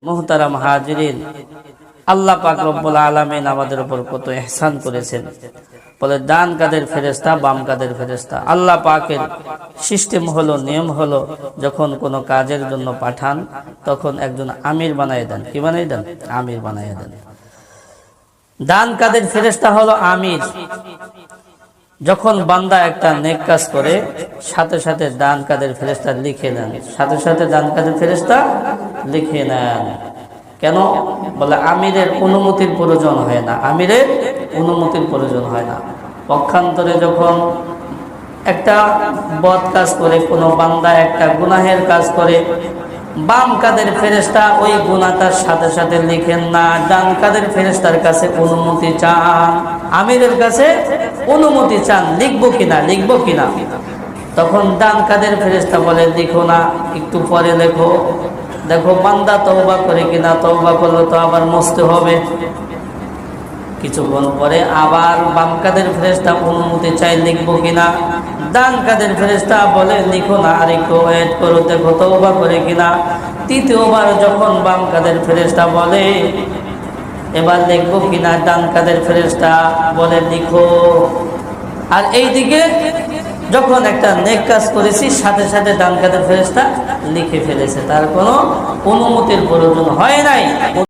মুহতারাম হাজিরিন, আল্লাহ পাক রব্বুল আলামিন আমাদের উপর কত ইহসান করেছেন। বলে ডান কাদের ফেরেশতা, বাম কাদের ফেরেশতা। আল্লাহ পাকের সিস্টেম হলো, নিয়ম হলো, যখন কোনো কাজের জন্য পাঠান তখন একজন আমির বানায় দেন। কি বানাই দেন? আমির বানায় দেন। ডান কাদের ফেরেশতা হলো আমির। যখন বান্দা একটা নেক কাজ করে সাথে সাথে ডান কাদের ফেরেশতা লিখে নেন, সাথে সাথে ডান কাদের ফেরেশতা লিখে নেন। কেন? বলে আমিরের অনুমতির প্রয়োজন হয় না, আমিরের অনুমতির প্রয়োজন হয় না। পক্ষান্তরে যখন একটা বদ কাজ করে কোনো বান্দা, একটা গুনাহের কাজ করে, বাম কাদের ফেরেশতা ওই গুনাহটার সাথে সাথে লিখেন না, ডান কাদের ফেরেশতার কাছে অনুমতি চান, আমিরের কাছে অনুমতি চান, লিখবো কিনা, লিখবো কিনা। তখন ডান কাদের ফেরেশতা বলে লিখো না, একটু পরে লেখো, দেখো বান্দা তওবা করে কিনা, তওবা করলে তো আবার মুছতে হবে। কিছুক্ষণ পরে আবার বাম কাদের ফেরেশতা অনুমতি চাই, লিখবো কিনা। ডান কাদের ফেরেশতা বলে লিখো না, আর একটু ওয়েট করো, দেখো তওবা করে কিনা। তৃতীয়বার যখন বাম কাদের ফেরেশতা বলে এবার লিখবো কিনা, ডান কাদের ফেরেশতা বলে লিখো। আর এইদিকে যখন একটা নেক কাজ করেছি সাথে সাথে ডান কাদের ফেরেশতা লিখে ফেলেছে, তার কোনো অনুমতির প্রয়োজন হয় নাই।